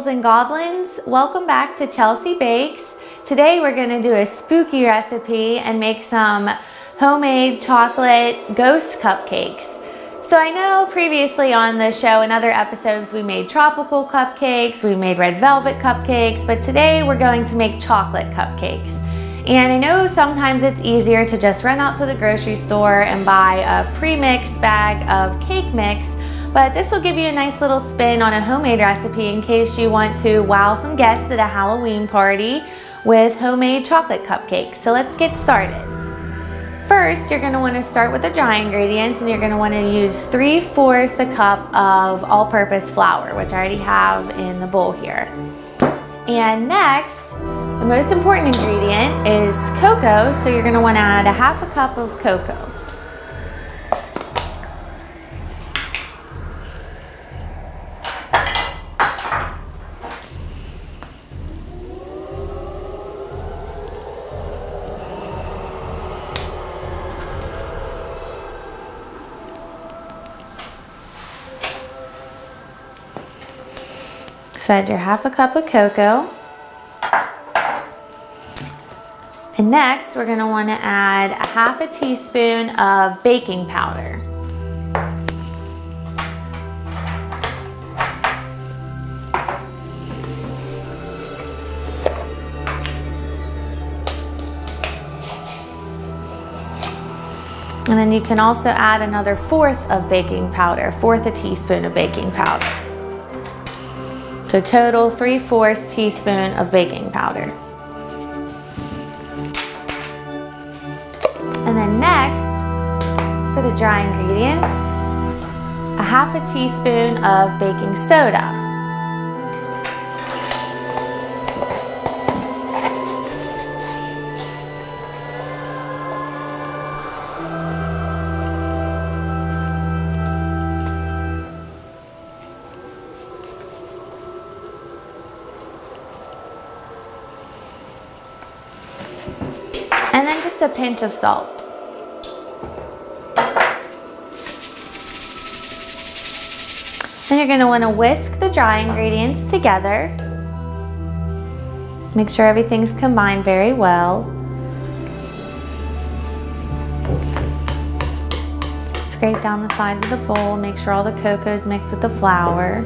Ghouls and Goblins, welcome back to Chelsea Bakes. Today we're going to do a spooky recipe and make some homemade chocolate ghost cupcakes. So I know previously on the show in other episodes we made tropical cupcakes, we made red velvet cupcakes, but today we're going to make chocolate cupcakes. And I know sometimes it's easier to just run out to the grocery store and buy a pre-mixed bag of cake mix, but this will give you a nice little spin on a homemade recipe in case you want to wow some guests at a Halloween party with homemade chocolate cupcakes. So let's get started. First, you're going to want to start with the dry ingredients, and you're going to want to use 3/4 a cup of all-purpose flour, which I already have in the bowl here. And next, the most important ingredient is cocoa, so you're going to want to add 1/2 cup of cocoa. So add your 1/2 cup of cocoa. And next, we're going to want to add 1/2 teaspoon of baking powder. And then you can also add another 1/4 of baking powder, 1/4 teaspoon of baking powder. So total 3/4 teaspoon of baking powder. And then next, for the dry ingredients, 1/2 teaspoon of baking soda. And then just a pinch of salt. Then you're going to want to whisk the dry ingredients together. Make sure everything's combined very well. Scrape down the sides of the bowl, make sure all the cocoa is mixed with the flour.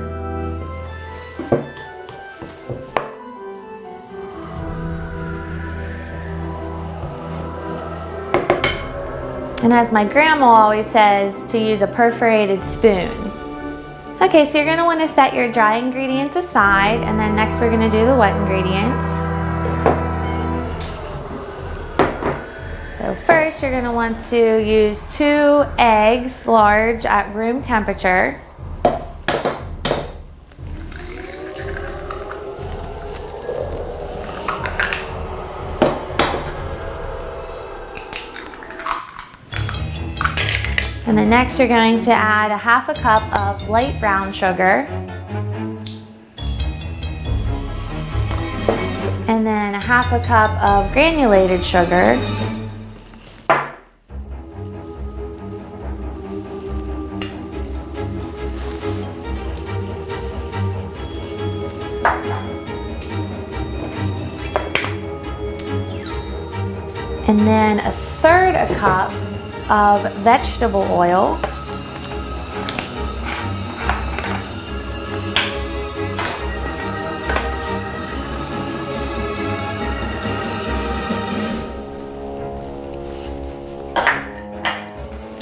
And as my grandma always says, to use a perforated spoon. Okay, so you're going to want to set your dry ingredients aside, and then next we're going to do the wet ingredients. So first you're going to want to use 2 eggs, large, at room temperature. And then next you're going to add 1/2 cup of light brown sugar. And then 1/2 cup of granulated sugar. And then 1/3 cup of vegetable oil.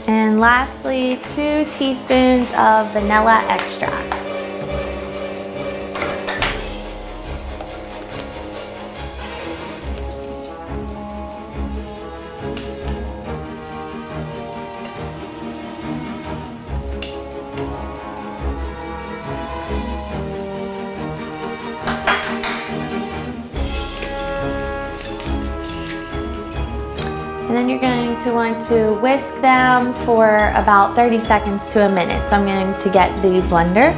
And lastly, 2 teaspoons of vanilla extract. And then you're going to want to whisk them for about 30 seconds to a minute. So I'm going to get the blender.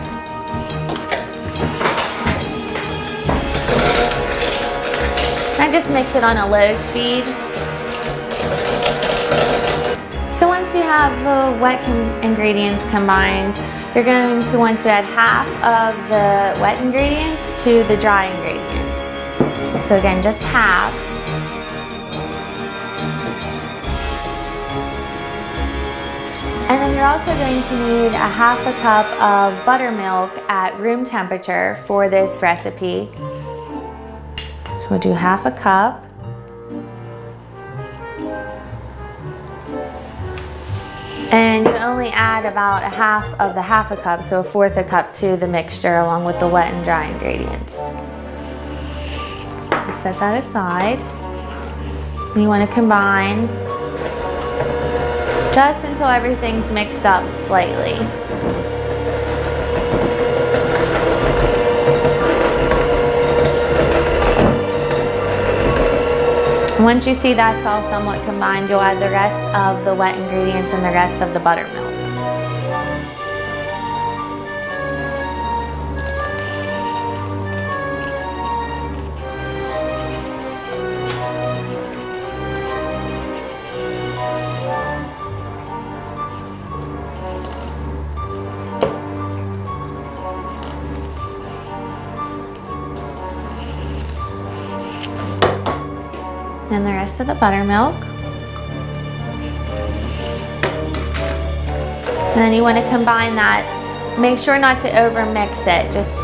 I just mix it on a low speed. So once you have the wet ingredients combined, you're going to want to add half of the wet ingredients to the dry ingredients. So again, just half. And then you're also going to need a half a cup of buttermilk at room temperature for this recipe. So we'll do half a cup. And you only add about a half of the half a cup, so a fourth a cup to the mixture along with the wet and dry ingredients. And set that aside. And you want to combine just until everything's mixed up slightly. Once you see that's all somewhat combined, you'll add the rest of the wet ingredients and the rest of the buttermilk. Then the rest of the buttermilk. And then you want to combine that. Make sure not to over mix it, just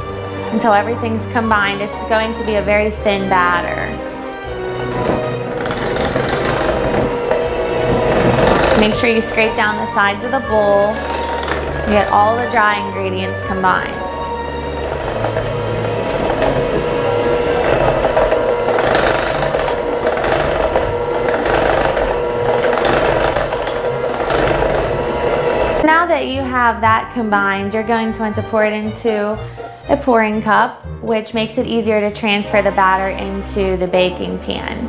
until everything's combined. It's going to be a very thin batter. So make sure you scrape down the sides of the bowl. You get all the dry ingredients combined. Now that you have that combined, you're going to want to pour it into a pouring cup, which makes it easier to transfer the batter into the baking pan.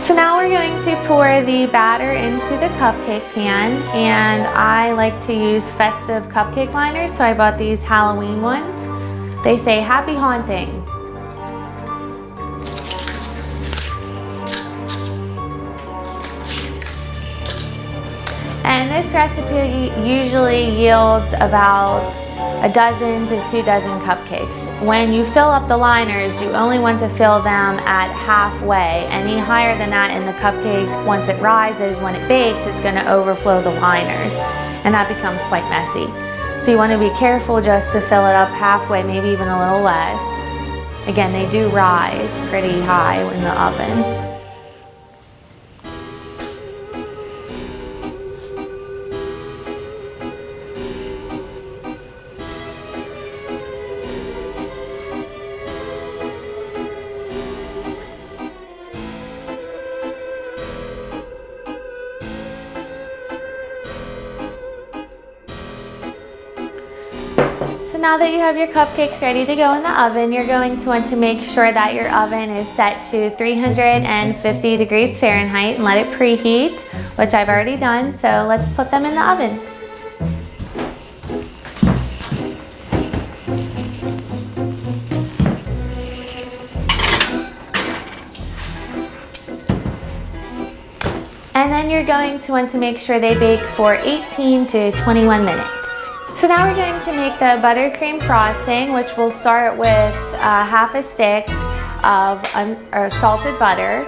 So now we're going to pour the batter into the cupcake pan, and I like to use festive cupcake liners, so I bought these Halloween ones. They say happy haunting. And this recipe usually yields about a dozen to 2 dozen cupcakes. When you fill up the liners, you only want to fill them at halfway. Any higher than that in the cupcake, once it rises, when it bakes, it's going to overflow the liners, and that becomes quite messy. So you want to be careful just to fill it up halfway, maybe even a little less. Again, they do rise pretty high in the oven. So now that you have your cupcakes ready to go in the oven, you're going to want to make sure that your oven is set to 350 degrees Fahrenheit and let it preheat, which I've already done. So let's put them in the oven. And then you're going to want to make sure they bake for 18 to 21 minutes. So now we're going to make the buttercream frosting, which we'll start with half a stick of salted butter.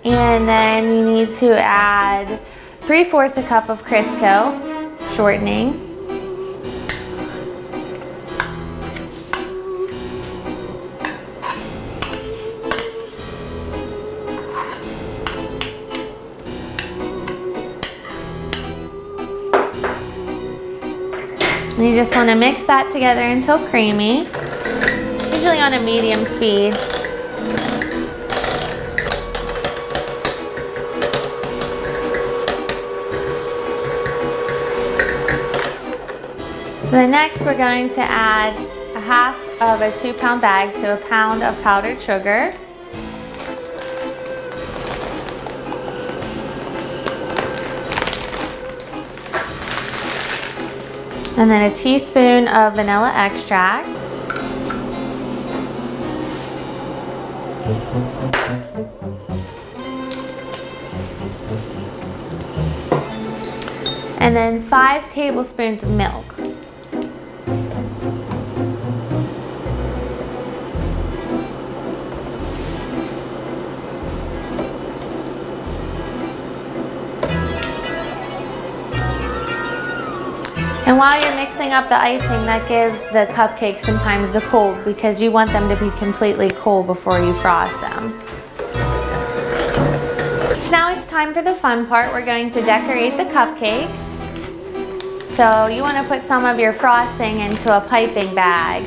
And then you need to add 3/4 a cup of Crisco shortening. And you just want to mix that together until creamy, usually on a medium speed. Then next we're going to add a half of a 2-pound bag, so a pound of powdered sugar. And then a teaspoon of vanilla extract. And then 5 tablespoons of milk. And while you're mixing up the icing, that gives the cupcakes sometimes the cold, because you want them to be completely cool before you frost them. So now it's time for the fun part. We're going to decorate the cupcakes. So you want to put some of your frosting into a piping bag.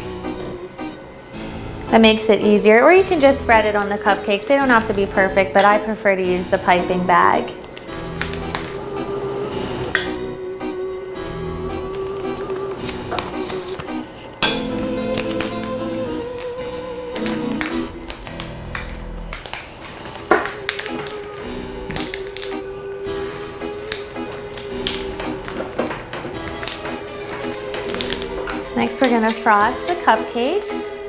That makes it easier. Or you can just spread it on the cupcakes. They don't have to be perfect, but I prefer to use the piping bag. Next we're going to frost the cupcakes.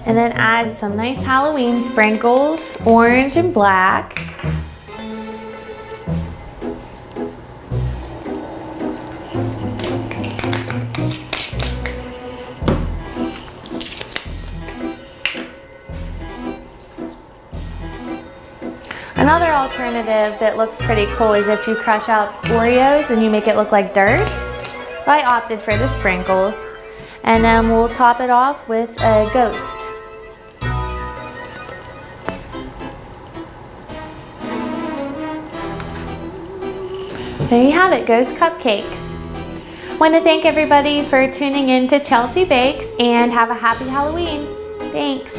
And then add some nice Halloween sprinkles, orange and black. Another alternative that looks pretty cool is if you crush out Oreos and you make it look like dirt. But I opted for the sprinkles. And then we'll top it off with a ghost. There you have it, ghost cupcakes. I want to thank everybody for tuning in to Chelsea Bakes, and have a happy Halloween. Thanks.